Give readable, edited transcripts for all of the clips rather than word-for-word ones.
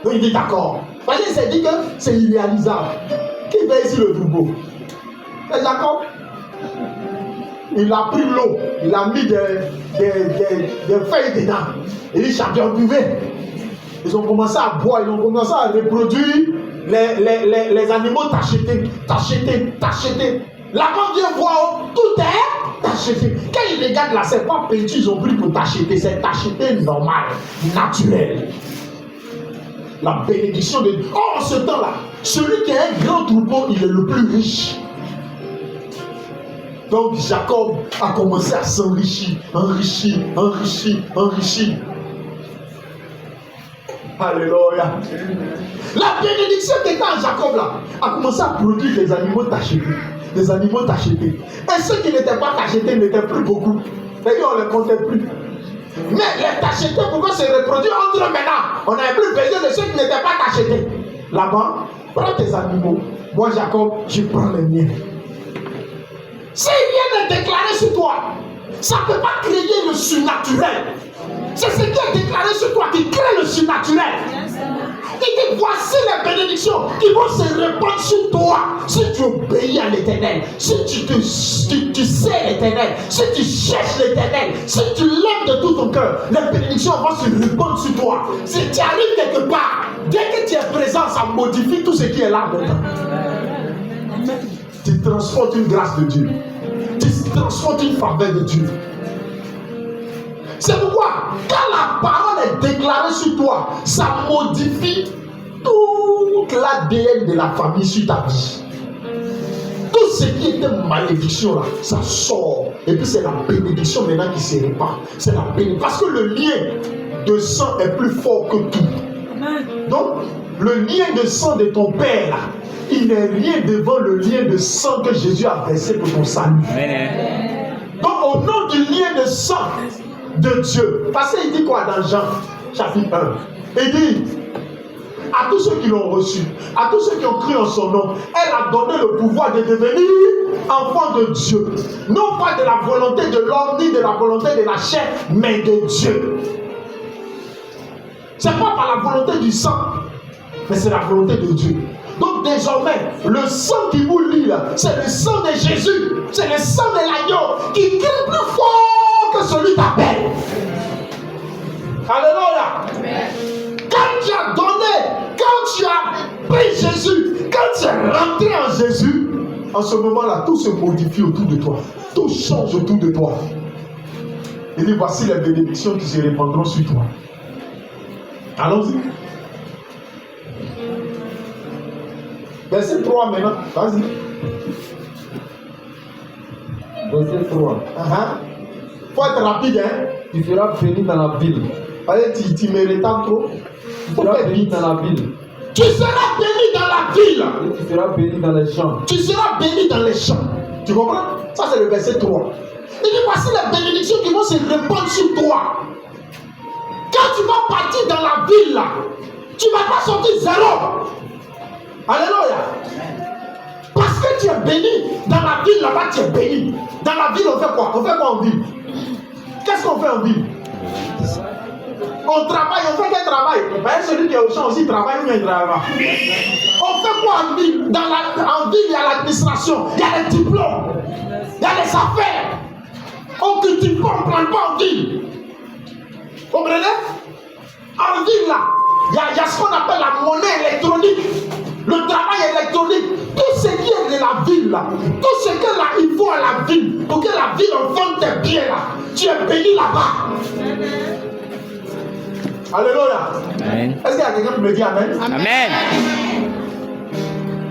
Donc il dit d'accord. Parce qu'il s'est dit que c'est irréalisable. Qui fait ici le troupeau? C'est Jacob. Il a pris l'eau, il a mis des feuilles dedans. Il dit chacun buvait. Ils ont commencé à boire, ils ont commencé à reproduire les animaux tachetés. Là-bas, Dieu voit, tout est tacheté. Quand ils regardent là, c'est pas peinture, ils ont pris pour tacheter, c'est tacheté normal, naturel. La bénédiction de Dieu. Oh, en ce temps-là, celui qui a un grand troupeau, il est le plus riche. Donc Jacob a commencé à s'enrichir, enrichir. Alléluia. La bénédiction qui était en Jacob là a commencé à produire des animaux tachetés. Et ceux qui n'étaient pas tachetés n'étaient plus beaucoup. Et on ne les comptait plus. Mais les tachetés pouvaient se reproduire entre eux maintenant. On n'avait plus besoin de ceux qui n'étaient pas tachetés. Là-bas, prends tes animaux. Moi, Jacob, je prends les miens. Si rien n'est déclaré sur toi, ça ne peut pas créer le surnaturel. C'est ce qui est déclaré sur toi qui crée le surnaturel. Il dit voici les bénédictions qui vont se répandre sur toi si tu obéis à l'Éternel, si tu sais l'Éternel, si tu cherches l'Éternel, si tu l'aimes de tout ton cœur, les bénédictions vont se répandre sur toi. Si tu arrives quelque part, dès que tu es présent, ça modifie tout ce qui est là dedans. Tu transportes une grâce de Dieu. Tu transportes une faveur de Dieu. C'est pourquoi, quand la parole est déclarée sur toi, ça modifie toute l'ADN de la famille sur ta vie. Tout ce qui était malédiction là, ça sort. Et puis c'est la bénédiction maintenant qui se répand. C'est la bénédiction. Parce que le lien de sang est plus fort que tout. Donc, le lien de sang de ton père là, il n'est rien devant le lien de sang que Jésus a versé pour ton salut. Donc, au nom du lien de sang de Dieu, parce qu'il dit quoi dans Jean chapitre 1? Il dit à tous ceux qui l'ont reçu, à tous ceux qui ont cru en son nom, elle a donné le pouvoir de devenir enfants de Dieu. Non pas de la volonté de l'homme ni de la volonté de la chair, mais de Dieu. Ce n'est pas par la volonté du sang, mais c'est la volonté de Dieu. Donc désormais, le sang qui vous lie là, c'est le sang de Jésus, c'est le sang de l'agneau qui crie plus fort que celui d'appel. Alléluia. Quand tu as donné, quand tu as pris Jésus, quand tu es rentré en Jésus, en ce moment-là, tout se modifie autour de toi. Tout change autour de toi. Il dit, voici les bénédictions qui se répandront sur toi. Allons-y. Verset 3 maintenant. Vas-y. Verset 3. Faut être rapide, hein. Tu seras béni dans la ville. Allez, tu me retardes trop. Tu seras béni dans la ville. Tu seras béni dans la ville. Et tu seras béni dans les champs. Tu seras béni dans les champs. Tu comprends? Ça, c'est le verset 3. Il dit, voici les bénédictions qui vont se répandre sur toi. Quand tu vas partir dans la ville, là, tu ne vas pas sortir zéro. Alléluia. Parce que tu es béni. Dans la ville, là-bas, tu es béni. Dans la ville, on fait quoi? On fait quoi en ville? Qu'est-ce qu'on fait en ville? On travaille, on fait quel travail? Celui qui est au champ aussi travaille ou bien il travaille pas? On fait quoi en ville? En ville, il y a l'administration, il y a les diplômes, il y a les affaires. On ne cultive pas, on ne plante pas en ville. Vous comprenez? En ville, là, il y a ce qu'on appelle la monnaie électronique, le travail électronique, tout ce qui est de la ville, là, tout ce que là, il faut à la ville, pour que la ville en vende tes biens, là, tu es béni là-bas. Alléluia. Amen. Est-ce qu'il y a quelqu'un qui me dit Amen? Amen.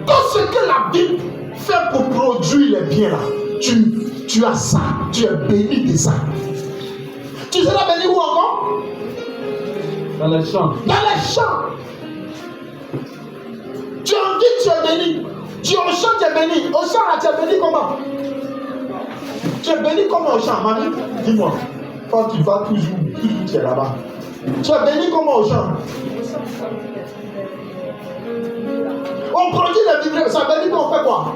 Tout ce que la Bible fait pour produire les biens là, tu as ça, tu es béni de ça. Tu seras béni où encore? Dans les champs. Dans les champs. Tu es en ville, tu es béni. Tu es au champ, tu es béni. Au champ là, tu es béni comment? Tu es béni comment au champ, mamie? Dis-moi. Quand tu vas toujours tu es là-bas. Tu es béni comment au champ? On produit les vivres, ça veut dire qu'on fait quoi?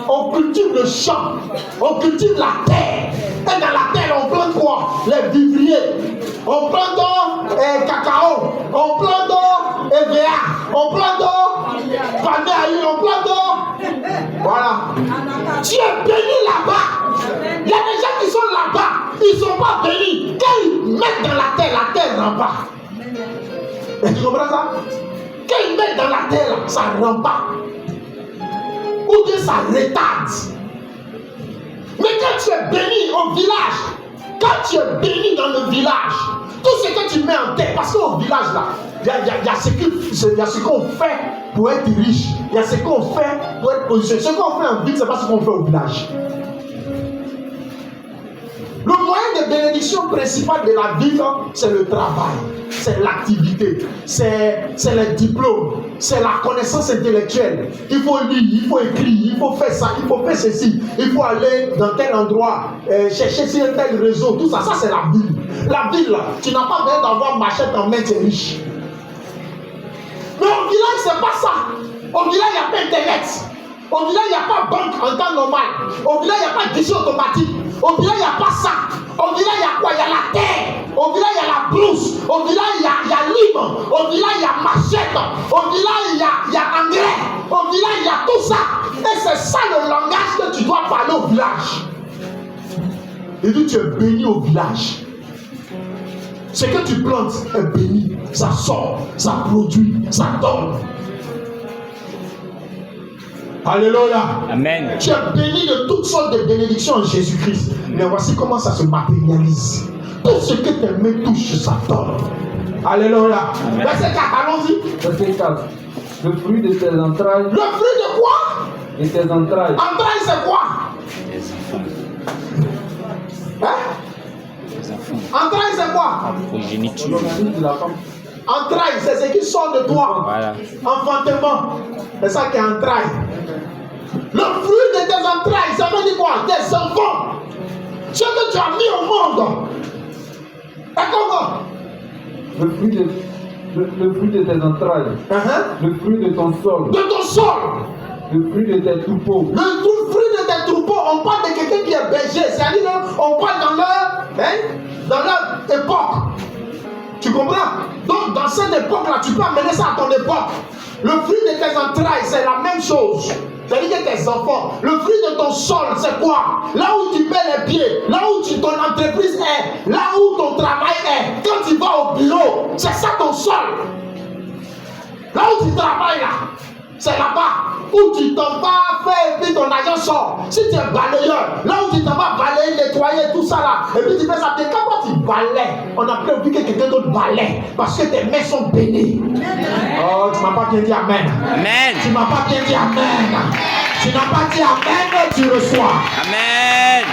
On cultive le champ, on cultive la terre. Et dans la terre, on plante quoi? Les vivriers. On plante cacao, on plante EVA, on plante d'eau, palmier à huile, on plante d'eau. Voilà. Tu es béni là-bas. Il y a des gens qui sont là-bas, ils ne sont pas bénis. Quand ils mettent dans la terre ne rend pas. Et tu comprends ça? Quand ils mettent dans la terre, ça ne rend pas. Ou bien ça retarde. Mais quand tu es béni au village, quand tu es béni dans le village, tout ce que tu mets en terre, parce qu'au village là, il y a ce qu'on fait pour être riche, il y a ce qu'on fait pour être positionné. Ce qu'on fait en ville, ce n'est pas ce qu'on fait au village. Le moyen de bénédiction principal de la vie, c'est le travail, c'est l'activité, c'est le diplôme, c'est la connaissance intellectuelle. Il faut lire, il faut écrire, il faut faire ça, il faut faire ceci, il faut aller dans tel endroit, chercher sur tel réseau, tout ça, ça c'est la ville. La ville, tu n'as pas besoin d'avoir machette en main, tu es riche. Mais au village, c'est pas ça. Au village, il n'y a pas Internet. Au village, il n'y a pas banque en temps normal. Au village, il n'y a pas guichet automatique. Au village, il n'y a pas ça. Au village, il y a quoi? Il y a la terre. Au village, il y a la brousse. Au village, il y a lime. Au village, il y a machette. Au village, il y a engrais. Au village, il y a tout ça. Et c'est ça le langage que tu dois parler au village. Et puis, tu es béni au village. Ce que tu plantes est béni. Ça sort, ça produit, ça donne. Alléluia. Amen. Tu es béni de toutes sortes de bénédictions en Jésus-Christ. Mais voici comment ça se matérialise. Tout ce que tes mains touchent, ça donne. Alléluia. Amen. Verset 4, allons-y. Verset 4. Le fruit de tes entrailles. Le fruit de quoi? Et tes entrailles. Entrailles, c'est quoi? Les enfants. Hein? Les enfants. Entrailles, c'est quoi? Progéniture. L'organisme de la femme. Entrailles, c'est ce qui sort de toi. Voilà. Enfantement. C'est ça qui est entrailles. Le fruit de tes entrailles, ça veut dire quoi? Tes enfants. Ce que tu as mis au monde. Et comment? Le fruit de tes entrailles. Le fruit de ton sol. De ton sol. Le fruit de tes troupeaux. Le fruit de tes troupeaux, on parle de quelqu'un qui est berger. C'est-à-dire on parle dans leur époque. Tu comprends? Donc dans cette époque-là, tu peux amener ça à ton époque. Le fruit de tes entrailles, c'est la même chose. C'est-à-dire que tes enfants, le fruit de ton sol, c'est quoi? Là où tu mets les pieds, là où ton entreprise est, là où ton travail est. Quand tu vas au bureau, c'est ça ton sol. Là où tu travailles là, c'est là-bas où tu t'en vas faire et puis ton argent sort. Si tu es balayeur, là où tu t'en vas balayer, nettoyer, tout ça là, et puis tu fais ça, quand toi tu balayes, on a prévu que quelqu'un d'autre balaye parce que tes mains sont bénies. Oh, tu m'as pas bien dit amen. Amen. Tu m'as pas bien dit amen. Tu n'as pas dit amen, tu reçois. Amen.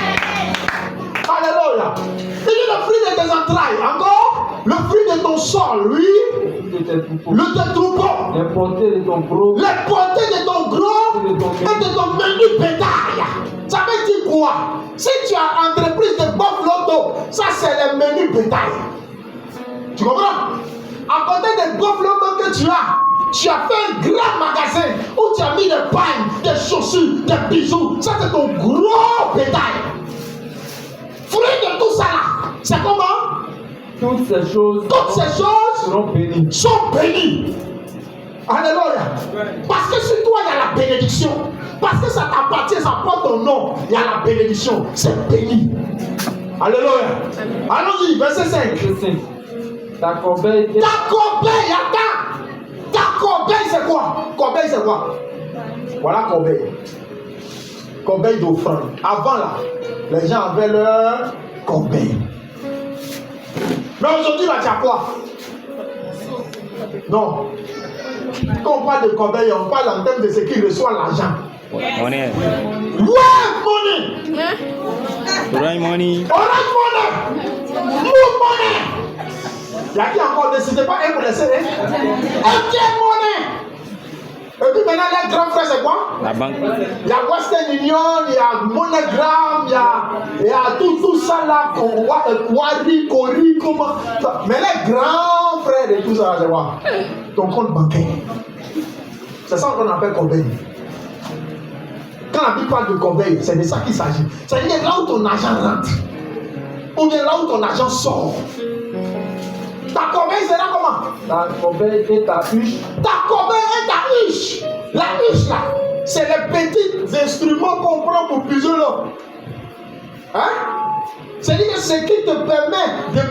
Alléluia. Il dit le fruit de tes entrailles. Encore, le fruit de ton sol, oui. Le fruit de tes troupeaux. Le de troupeau. Les portées de ton gros. Les portées de ton gros et de ton menu bétail. Ça veut dire quoi? Si tu as entreprise de bof loto, ça c'est le menu bétail. Tu comprends? À côté des bof loto que tu as fait un grand magasin où tu as mis des pagnes, des chaussures, des bijoux. Ça c'est ton gros bétail. Fruit de tout ça là, c'est comment? Toutes ces choses seront bénies. Sont bénies. Alléluia. Parce que sur toi, il y a la bénédiction. Parce que ça t'appartient, ça porte ton nom. Il y a la bénédiction. C'est béni. Alléluia. Allons-y, verset 5. Verset 5. Ta corbeille. Ta corbeille, attends. Ta corbeille, c'est quoi? Corbeille, c'est quoi? Voilà corbeille. Corbeille d'offrande. Avant là, les gens avaient leur corbeille. Mais aujourd'hui, là, tu as quoi? Non. Quand on parle de corbeille, on parle en termes de ce qui reçoit l'argent. Money. Wave money. Orange money. Orange money. Move money. Il y a qui encore ne citait pas un pour laisser, hein? MTN money. Et puis maintenant, les grands frères, c'est quoi? La banque. Il y a Western Union, il y a MoneyGram, il y a tout ça là, Wari, Kori, comment. Mais les grands frères de tout ça, c'est quoi? Ton compte bancaire. C'est ça qu'on appelle corbeille. Quand la Bible parle de corbeille, c'est de ça qu'il s'agit. C'est-à-dire là où ton argent rentre, ou bien là où ton argent sort. Ta corbeille, c'est là comment? ta corbeille et ta huche. Ta corbeille et ta huche. La huche là, c'est les petits instruments qu'on prend pour puiser l'eau. Hein? C'est-à-dire que ce qui te permet de